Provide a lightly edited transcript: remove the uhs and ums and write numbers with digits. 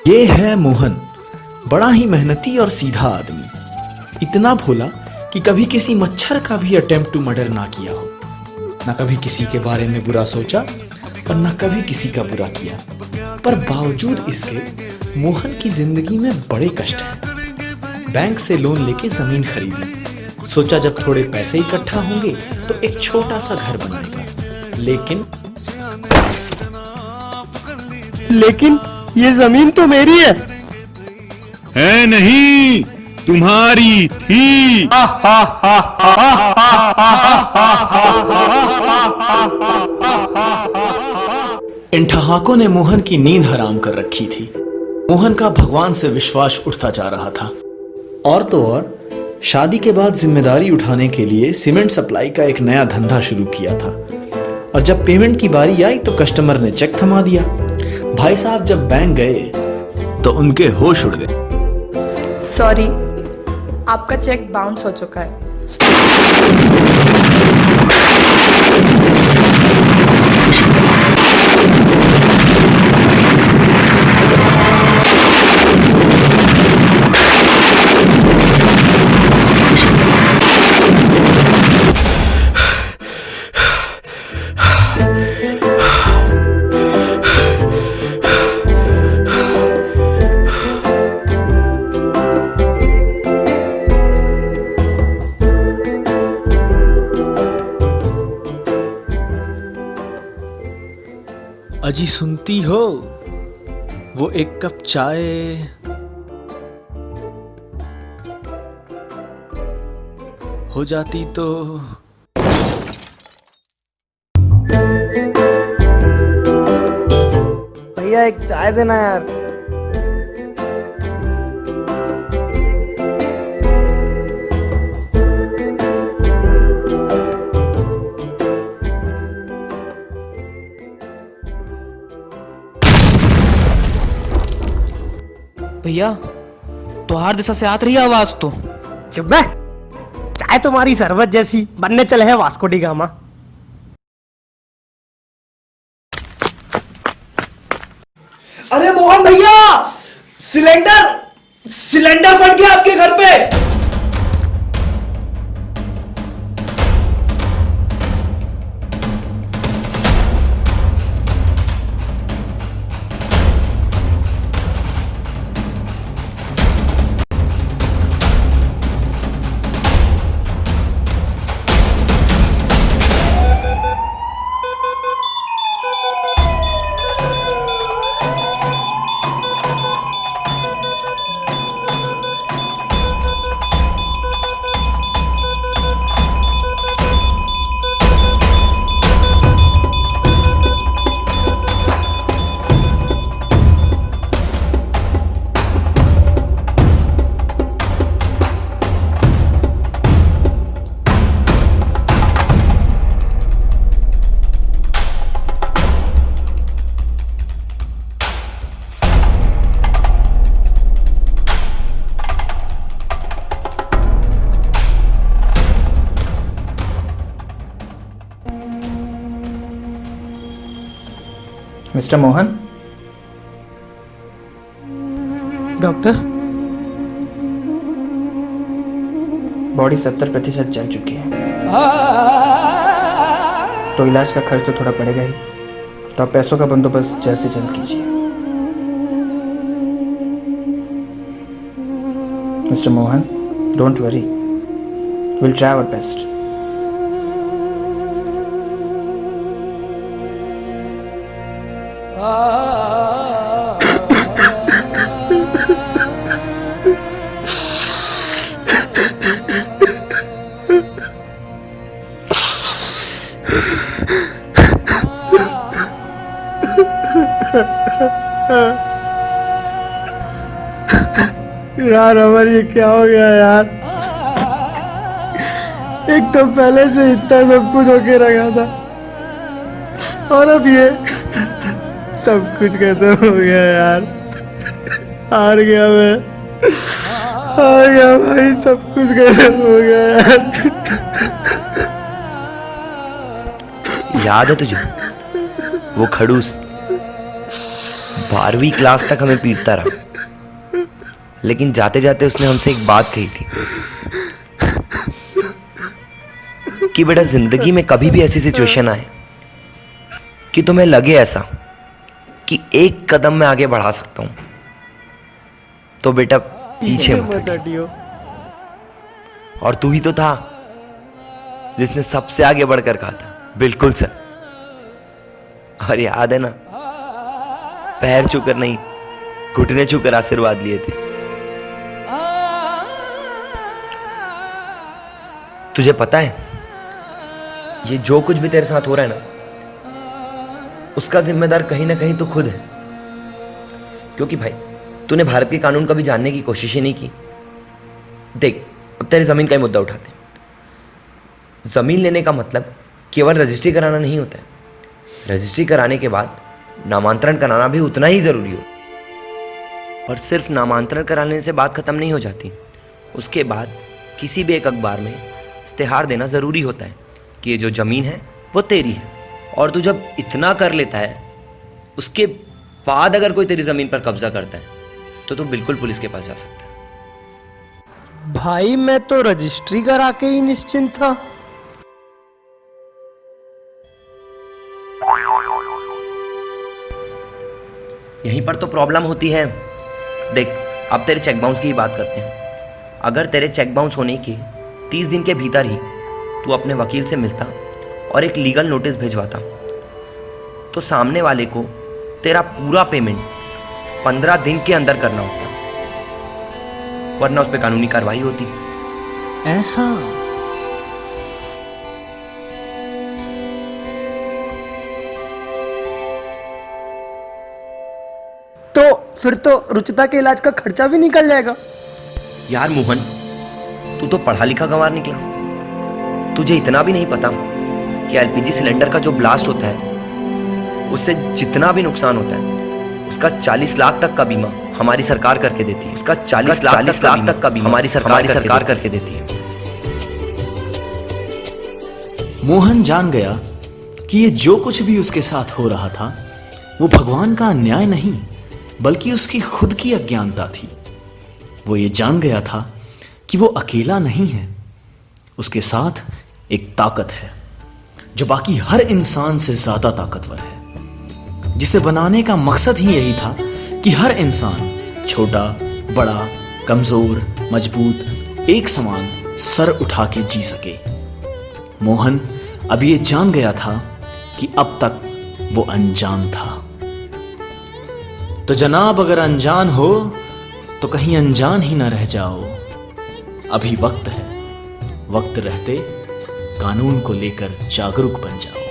ये है मोहन, बड़ा ही मेहनती और सीधा आदमी। इतना भोला कि कभी किसी मच्छर का भी अटेम्प्ट टू मर्डर ना किया हो, ना कभी किसी के बारे में बुरा सोचा और ना कभी किसी का बुरा किया। पर बावजूद इसके मोहन की जिंदगी में बड़े कष्ट हैं। बैंक से लोन लेके जमीन खरीदी, सोचा जब थोड़े पैसे इकट्ठा होंगे तो एक छोटा सा घर बनाएगा। लेकिन ये जमीन तो मेरी है नहीं, तुम्हारी थी। इन ठहाकों ने मोहन की नींद हराम कर रखी थी। मोहन का भगवान से विश्वास उठता जा रहा था। और तो और शादी के बाद जिम्मेदारी उठाने के लिए सीमेंट सप्लाई का एक नया धंधा शुरू किया था। और जब पेमेंट की बारी आई तो कस्टमर ने चेक थमा दिया। भाई साहब जब बैंक गए तो उनके होश उड़ गए। सॉरी, आपका चेक बाउंस हो चुका है। अजी सुनती हो, वो एक कप चाय। हो जाती तो। भैया एक चाय देना यार। भैया तोहार दिशा से आत रही आवाज तो। चुप बे, चाय तुम्हारी शरबत जैसी, बनने चले हैं वास्को डी गामा। अरे मोहन भैया, सिलेंडर फट गया आपके घर पे। मिस्टर मोहन। डॉक्टर, बॉडी 70% जल चुकी है, तो इलाज का खर्च तो थोड़ा पड़ेगा ही, तो आप पैसों का बंदोबस्त जल्द से जल्द कीजिए। Mister Mohan, don't worry, will try our best. यार अमर ये क्या हो गया यार। एक तो पहले से इतना सब कुछ होके रखा था और अब ये सब कुछ खत्म हो गया यार। हार गया मैं, हार गया भाई, सब कुछ खत्म हो गया यार। याद है तुझे वो खड़ूस 12वीं क्लास तक हमें पीटता रहा, लेकिन जाते जाते उसने हमसे एक बात कही थी कि बेटा जिंदगी में कभी भी ऐसी सिचुएशन आए कि तुम्हें लगे ऐसा कि एक कदम मैं आगे बढ़ा सकता हूं, तो बेटा पीछे मत हटियो। और तू ही तो था जिसने सबसे आगे बढ़कर कहा था बिल्कुल सर। और याद है ना, पैर छूकर नहीं घुटने छूकर आशीर्वाद लिए थे। तुझे पता है ये जो कुछ भी तेरे साथ हो रहा है ना, उसका जिम्मेदार कहीं ना कहीं तो खुद है। क्योंकि भाई तूने भारत के कानून कभी जानने की कोशिश ही नहीं की। देख, अब तेरे जमीन का ही मुद्दा उठाते हैं। जमीन लेने का मतलब केवल रजिस्ट्री कराना नहीं होता है। रजिस्ट्री कराने के बाद नामांतरण कराना भी उतना ही जरूरी हो। और सिर्फ नामांतरण कराने से बात खत्म नहीं हो जाती। उसके बाद किसी भी एक अखबार में इश्तेहार देना ज़रूरी होता है कि ये जो ज़मीन है वो तेरी है। और तू जब इतना कर लेता है, उसके बाद अगर कोई तेरी ज़मीन पर कब्जा करता है तो तू बिल्कुल पुलिस के पास जा सकता है। भाई मैं तो रजिस्ट्री करा के ही निश्चिंत था। यहीं पर तो प्रॉब्लम होती है। देख, अब तेरे चेक बाउंस की ही बात करते हैं। अगर तेरे चेक बाउंस होने के 30 दिन के भीतर ही तू अपने वकील से मिलता और एक लीगल नोटिस भिजवाता, तो सामने वाले को तेरा पूरा पेमेंट 15 दिन के अंदर करना होता, वरना उस पर कानूनी कार्रवाई होती। ऐसा तो फिर तो रुचिता के इलाज का खर्चा भी निकल जाएगा। यार मोहन, तू तो पढ़ा लिखा गंवार निकला। तुझे इतना भी नहीं पता कि एलपीजी सिलेंडर का जो ब्लास्ट होता है उससे जितना भी नुकसान होता है उसका 40 लाख तक का बीमा हमारी सरकार करके देती है। उसका 40 लाख तक का बीमा हमारी सरकार करके देती है। मोहन जान गया कि ये जो कुछ भी उसके साथ हो रहा था वो भगवान का अन्याय नहीं, बल्कि उसकी खुद की अज्ञानता थी। वो ये जान गया था कि वो अकेला नहीं है, उसके साथ एक ताकत है जो बाकी हर इंसान से ज्यादा ताकतवर है, जिसे बनाने का मकसद ही यही था कि हर इंसान छोटा बड़ा कमजोर मजबूत एक समान सर उठा के जी सके। मोहन अब ये जान गया था कि अब तक वो अनजान था। तो जनाब, अगर अनजान हो तो कहीं अनजान ही ना रह जाओ। अभी वक्त है, वक्त रहते कानून को लेकर जागरूक बन जाओ।